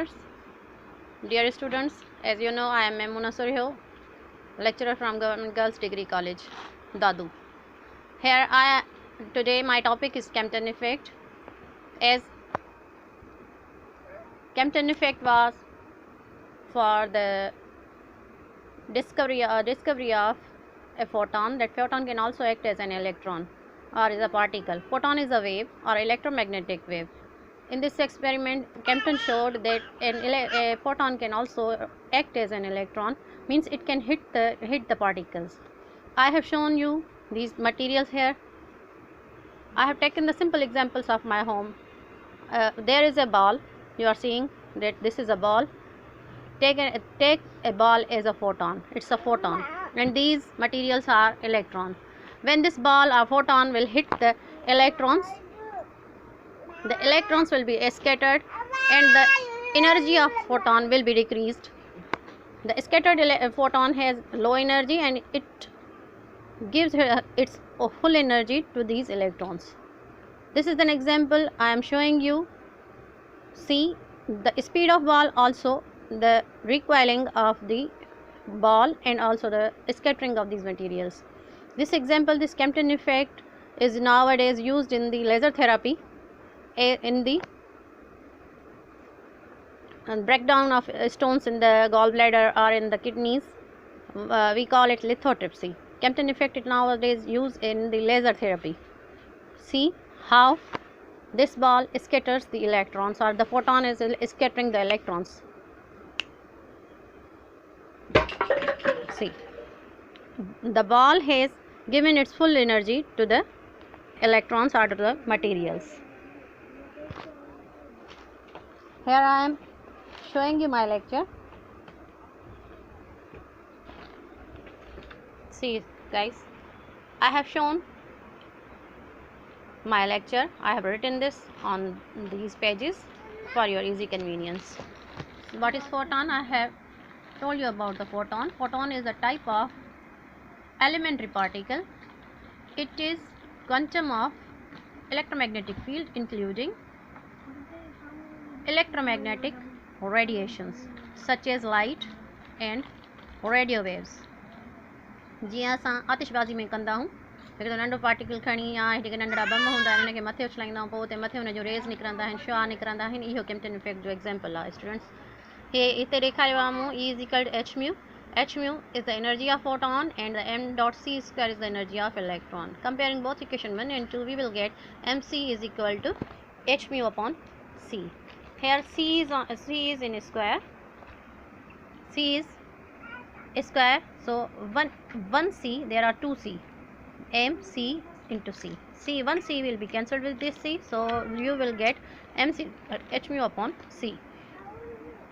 lecturers, dear students, as you know, I am Maimuna Suryo, lecturer from Government Girls Degree College, Dadu. Today my topic is Kempton effect. As Kempton effect was for the discovery of a photon. That photon can also act as an electron or is a particle. Photon is a wave or electromagnetic wave. In this experiment, Kempton showed that a photon can also act as an electron, means it can hit the particles. I have shown you these materials here. I have taken the simple examples of my home. There is a ball. You are seeing that this is a ball. Take a ball as a photon. It's a photon, and these materials are electrons. When this ball or photon will hit the electrons will be scattered and the energy of photon will be decreased. The scattered photon has low energy and it gives its full energy to these electrons. This is an example I am showing you. See the speed of ball, also the recoiling of the ball, and also the scattering of these materials. This example, this Kempton effect, is nowadays used in the laser therapy, in the breakdown of stones in the gallbladder or in the kidneys. We call it lithotripsy. Kempton effect is nowadays used in the laser therapy. See how this ball scatters the electrons, or the photon is scattering the electrons. See, the ball has given its full energy to the electrons or to the materials. Here I am showing you my lecture. See guys, I have shown my lecture. I have written this on these pages for your easy convenience. What is photon? I have told you about the photon. Photon is a type of elementary particle. It is quantum of electromagnetic field, including electromagnetic radiations such as light and radio waves. जी असां आतिशबाज़ी में कंदा हूँ, हिकिड़ो नंढो particle खणी या हिकिड़े नंढड़ा बम हूंदा आहिनि, उनखे मथे उछलाईंदा आहियूं, पोइ उते मथे उनजो रेज़ निकिरंदा आहिनि, शुआ निकिरंदा आहिनि. इहो केम्पटन इफेक्ट जो एग्जाम्पल आहे स्टूडेंट्स. हे हिते ॾेखारियो आहे मूं. E is equal to h mu. H mu is the energy of photon and the m dot c square is the energy of electron. Comparing both equation 1 and 2, we will get mc is equal to h mu upon c. Here c is in square. C is square, so 1 c, there are 2 c, m c into c. C 1 c will be cancelled with this c, so you will get mc h mu upon c.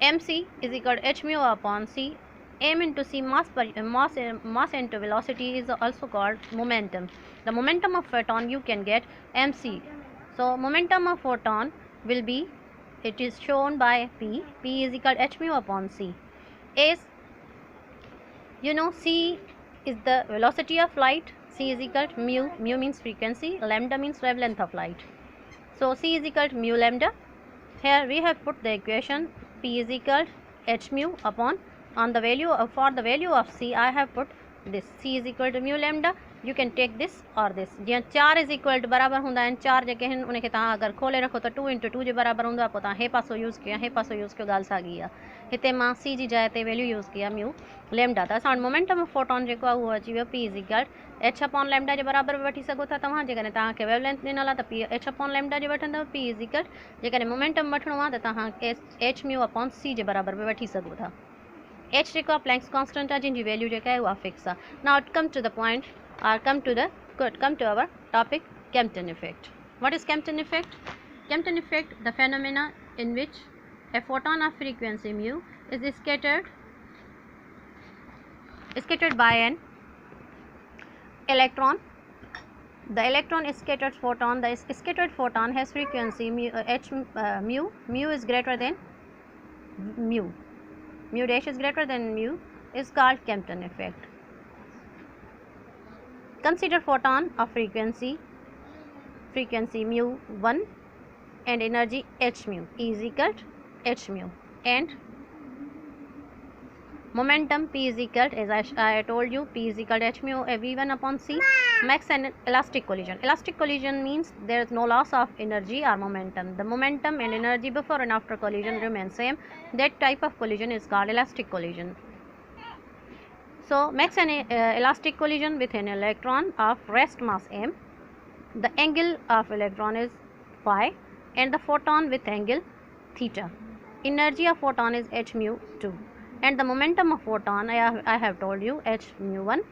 mc is equal to h mu upon c. M into c, mass into velocity, is also called momentum. The momentum of photon you can get mc. So momentum of photon will be, it is shown by p. P is equal to h mu upon c. As you know, c is the velocity of light. C is equal to mu. Mu means frequency. Lambda means wavelength of light. So c is equal to mu lambda. Here we have put the equation. P is equal to h mu upon, on the value of, for the value of c I have put this. C is equal to mu lambda. You can take this or this. जीअं 4 is equal to बराबर हूंदा आहिनि, 4 जेके आहिनि उनखे तव्हां अगरि खोले रखो त 2 into 2 जे बराबर हूंदो आहे, पोइ तव्हां हे पासो यूज़ कयो, हे पासो यूज़ कयो, ॻाल्हि साॻी आहे. हिते मां c जी जाइ ते वैल्यू यूज़ कई आहे म्यू लैम्डा. त असां वटि मोमेंटम ऑफ फोटॉन जेको आहे उहो अची वियो p is equal h upon lambda जे बराबर बि वठी सघो था तव्हां. जेकॾहिं तव्हांखे वेवलेंथ ॾिनल आहे त p h अपॉन लैम्डा जे वठंदव. p इज़ इक्वल, जेकॾहिं मोमेंटम वठिणो आहे त तव्हां h म्यू अपॉन c जे बराबर बि वठी सघो था. h जेको आहे प्लैंक्स कॉन्स्टेंट आहे, जंहिंजी वैल्यू जेका आहे उहा फिक्स आहे. Now it come to the point or come to our topic, Kempton effect. What is Kempton effect? Kempton effect, the phenomena in which a photon of frequency mu is scattered by an electron. The electron is scattered photon. The scattered photon has frequency mu is greater than mu dash is greater than mu, is called Kempton effect. Consider photon of frequency mu 1 and energy h mu. E is equal to h mu. and momentum P is equal, as I told you, P is equal to h mu v1 upon c. Max and elastic collision. Elastic collision means there is no loss of energy or momentum. The momentum and energy before and after collision remain same. That type of collision is called elastic collision. So max and elastic collision with an electron of rest mass m. The angle of electron is phi and the photon with angle theta. Energy of photon is h mu 2 and the momentum of photon I have told you h mu 1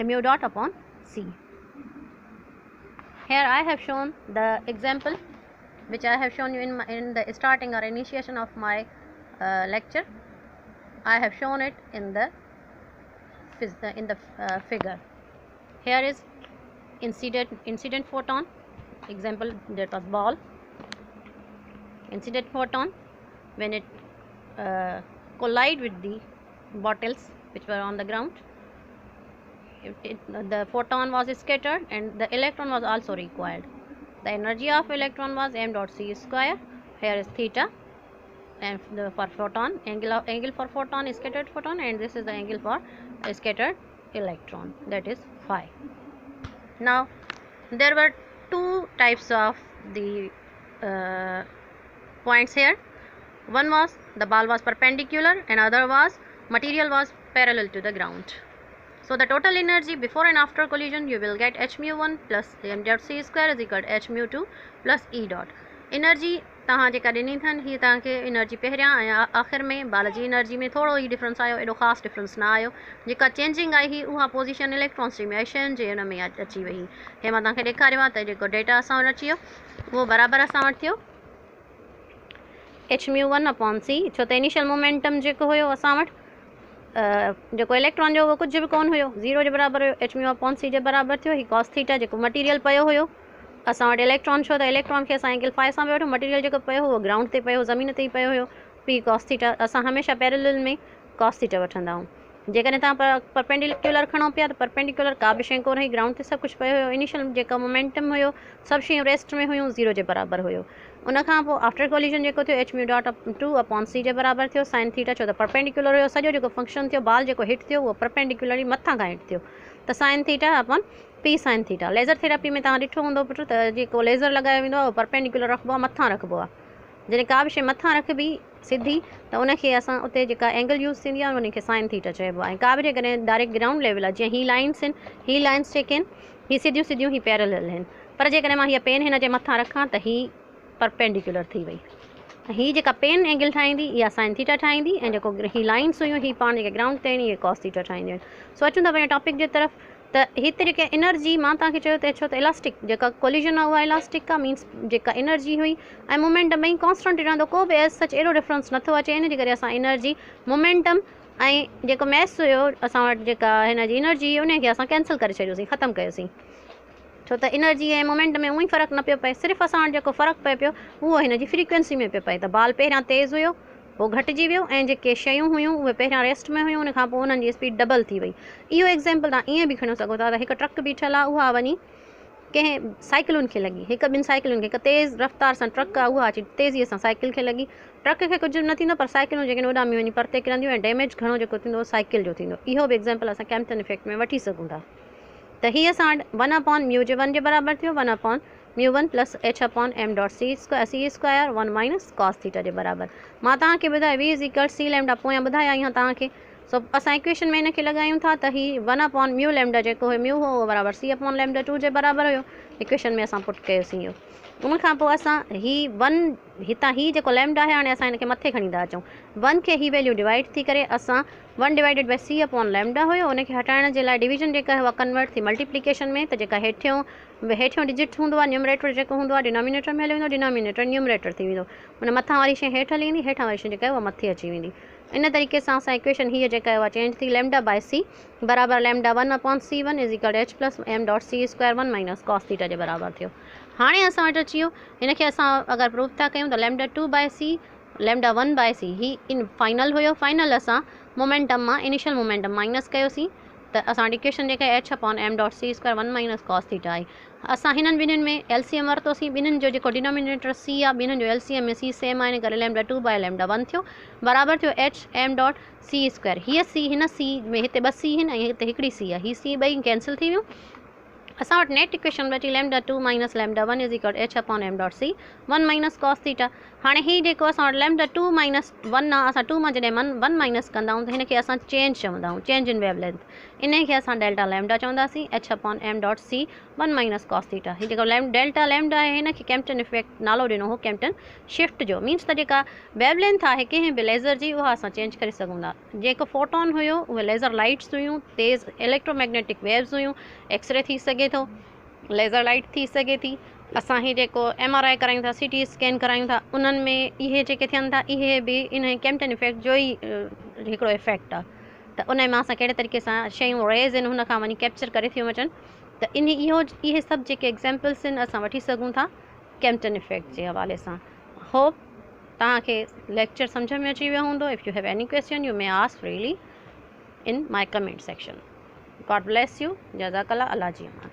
mu dot upon c. Here I have shown the example which I have shown you in the starting or initiation of my lecture. I have shown it in the figure. Here is incident photon. Example, that was ball. Incident photon, when it collide with the bottles which were on the ground, the photon was scattered and the electron was also recoiled. The energy of electron was m dot c square. Here is theta, and for photon, angle for photon is scattered photon, and this is the angle for scattered electron, that is phi. Now there were two types of the points here. One was the ball was perpendicular and other was material was parallel to the ground. So the total energy before and after collision, you will get h mu 1 plus m dot c square is equal to h mu 2 plus e dot. Energy तव्हां जेका ॾिनी अथनि हीअ तव्हांखे energy पहिरियां ऐं आख़िर में बाल जी एनर्जी में थोरो ई डिफरेंस आयो, एॾो ख़ासि डिफरेंस न आयो. जेका चेंजिंग आई हुई उहा पोजीशन इलेक्ट्रॉन्स जे हुन में अची वई. हे मां तव्हांखे ॾेखारियो आहे त जेको डेटा असां वटि अची वियो उहो बराबरि असां वटि थियो एच म्यू 1 अपॉन सी. छो त इनिशियल मोमेंटम जेको हुयो असां वटि जेको इलेक्ट्रॉन जो उहो कुझु बि कोन हुयो, 0 जे बराबरि हुयो. एच म्यू अपॉन सी जे बराबरि थियो. ही कॉस थीटा जेको मटीरियल पियो हुयो असां वटि इलेक्ट्रॉन, छो त इलेक्ट्रॉन खे असां एंगल फाइ सां पियो वठूं. मटीरियल जेको पियो उहो ग्राउंड ते पियो, ज़मीन ते ई पियो हुयो. पी कॉस थीटा असां हमेशह पैरेलल में कॉस थीटा वठंदा आहियूं. जेकॾहिं तव्हां परपेंडिकुलर खणो पिया त परपेंडिकुलर का बि शइ कोन हुई, ग्राउंड ते सभु कुझु पियो हुयो. इनिशियल जेका मोमेंटम हुयो सभु शयूं रेस्ट में हुयूं, 0 जे बराबरि हुयो. उन खां पोइ आफ्टर कॉलिजन जेको थियो एच म्यू डॉट 2 अपॉन सी जे बराबरि थियो साइन थीटा, छो त परपेंडिकुलर हुयो. सॼो जेको फंक्शन थियो बाल जेको हिट थियो उहो परपेंडिकुलरली मथां खां हिट थियो त sine theta upon P sine theta. Laser therapy में तव्हां ॾिठो हूंदो पुटु त जेको लेज़र लॻायो वेंदो आहे उहो परपेंडिकुलर रखिबो आहे, मथां रखिबो आहे. जॾहिं का बि शइ मथां रखिबी सिधी त उनखे असां उते जेका एंगल यूज़ थींदी आहे उनखे साइन थीटा चइबो आहे. ऐं का बि जेकॾहिं डायरेक्ट ग्राउंड लेवल आहे, जीअं ही लाइन्स आहिनि, ही लाइन्स जेके आहिनि ही सिधियूं सिधियूं ही पैरेलल आहिनि. पर जेकॾहिं मां हीअ पेन हिन जे मथां रखां त ही परपेंडिकुलर थी वई. ही जेका पेन एंगल ठाहींदी इहा साइन थीटा ठाहींदी ऐं जेको ही लाइन्स हुयूं ही पाण जेके ग्राउंड ते आहिनि इहे कॉस थीटा ठाहींदियूं आहिनि. सो अचूं था पंहिंजे टॉपिक जे तरफ़. त हिते जेके एनर्जी मां तव्हांखे चयो त छो त इलास्टिक जेका कोलिजन आहे उहा इलास्टिक आहे, मीन्स जेका एनर्जी हुई ऐं मोमेंटम ॿई कॉन्स्टेंट रहंदो, को बि एज सच एॾो डिफरेंस नथो अचे. इन जे करे असां एनर्जी मोमेंटम ऐं जेको मैस हुयो असां वटि जेका हिन जी एनर्जी उनखे असां कैंसिल करे छॾियोसीं, ख़तमु कयोसीं. छो त एनर्जी ऐं मोमेंटम में उहो ई फ़र्क़ु न पियो पए. सिर्फ़ु असां वटि जेको फ़र्क़ु पए पियो उहो हिन जी फ्रीक्वेंसी में पियो पए. त बाल पहिरियां तेज़ हुयो पोइ घटिजी वियो ऐं जेके शयूं हुयूं उहे पहिरियां रेस्ट में हुयूं, उन खां पोइ उन्हनि जी स्पीड डबल थी वई. इहो एग्ज़ाम्पल तव्हां ईअं बि खणी सघो था त हिकु ट्रक बीठल आहे, उहा वञी कंहिं साइकिलुनि खे लॻी, हिकु ॿिनि साइकिलुनि खे, हिकु तेज़ रफ़्तार सां ट्रक आहे उहा अची तेज़ीअ सां साइकिल खे लॻी. ट्रक खे कुझु न थींदो पर साइकिलूं जेके उॾामी वञी परते किरंदियूं ऐं डैमेज घणो जेको थींदो साइकिल जो थींदो. इहो बि एग्ज़ाम्पल असां कैम्पटन इफेक्ट में वठी सघूं था. त हीअ असां वटि 1 अपॉन म्यू जे 1 जे बराबरि थियो, 1 upon mu 1 plus h upon m dot c square 1 minus cos theta जे बराबरि. मां तव्हांखे ॿुधायो v is equal c lambda, पोयां ॿुधाया आहियां तव्हांखे. सो असां इक्वेशन में हिनखे लॻायूं था त ही 1 अपॉन म्यू लैम्डा जेको हुयो म्यू हो बराबरि सी अपॉन लैम्डा 2 जे बराबरि हुयो. इक्वेशन में असां पुट कयोसीं इहो. उन खां पोइ असां ही 1 हितां ही जेको लैम्डा आहे हाणे असां हिनखे मथे खणी था अचूं. 1 खे ही वैल्यू डिवाइड थी करे असां 1 divided by c upon lambda हुयो, उनखे हटाइण जे लाइ डिवीजन जेका आहे उहा कन्वर्ट थी मल्टीप्लिकेशन में. त जेका हेठियों डिजिट हूंदो आहे न्यूमरेटर जेको हूंदो आहे डिनोमिनेटर में हली वेंदो, डिनोमिनेटर न्यूमरेटर थी वेंदो. उन मथां वारी शइ हेठि हली वेंदी, हेठां वारी शइ जेका आहे उहा मथे अची वेंदी. इन तरीक़े सां असां इक्वेशन हीअ जेका आहे उहा चेंज थी लैम्डा बाय सी बराबरि lambda 1 upon c 1 is equal h plus m dot c square 1 minus cos theta जे बराबरि थियो. हाणे असां वटि अची वियो, हिनखे असां अगरि प्रूफ था कयूं त lambda 2 by c lambda 1 by c ही इन फाइनल हुयो. फाइनल असां मोमेंटम मां इनिशियल मोमेंटम माइनस कयोसीं त असां इक्वेशन जेका h upon m dot c square 1 minus cos theta आहे। असां हिननि ॿिन्हिनि में LCM वरितोसीं, ॿिन्हिनि जो जेको डिनोमिनेटर c आहे, ॿिन्हिनि जो LCM में c सेम आहे, इन करे लैम्डा 2 बाय लैम्डा 1 थियो, बराबरि थियो h m dot c square. हीअ c हिन c में हिते 2 c आहिनि ऐं हिते हिकिड़ी c आहे, हीअ c ॿई कैंसिल थी वियूं। असां वटि नेट इक्वेशन बची lambda 2 minus lambda 1 is equal h upon m dot c 1 minus cos theta. हाणे हीअ जेको असां वटि लैम्डा 2 माइनस 1 आहे, असां 2 मां जॾहिं 1 माइनस कंदा आहियूं त हिनखे असां चेंज चवंदा आहियूं, चेंज इन वेवलेंथ, इन खे असां डेल्टा लैम्डा चवंदासीं, h upon m dot c 1 minus cos theta. हीअ जेको डेल्टा लैम्डा आहे हिनखे कैम्पटन इफेक्ट नालो ॾिनो हो, कैम्पटन शिफ्ट जो, मीन्स त जेका वेवलेंथ आहे कंहिं बि लेज़र जी उहा असां चेंज करे सघूं था। जेको फोटोन हुयो उहे लेज़र लाइट्स हुयूं, तेज़ इलेक्ट्रोमैग्नेटिक वेव्स हुयूं, एक्सरे थी सघे थो, लेज़र लाइट थी सघे थी। असां ही जेको MRI करायूं था, CT स्कैन करायूं था, उन्हनि में इहे जेके थियनि था इहे बि इन कैम्पटन इफेक्ट जो ई हिकिड़ो इफेक्ट आहे। त उन में असां कहिड़े तरीक़े सां शयूं रेज़ आहिनि हुन खां वञी कैप्चर करे थियूं अचनि, त इहे सभु जेके एग्ज़ाम्पल्स आहिनि असां वठी सघूं था कैम्पटन इफेक्ट जे हवाले सां। होप तव्हांखे लेक्चर सम्झ में अची वियो हूंदो। If you have any question you may ask freely in my comment section. God bless you. जज़ाकल्लाह। अल्लाह जी अमान।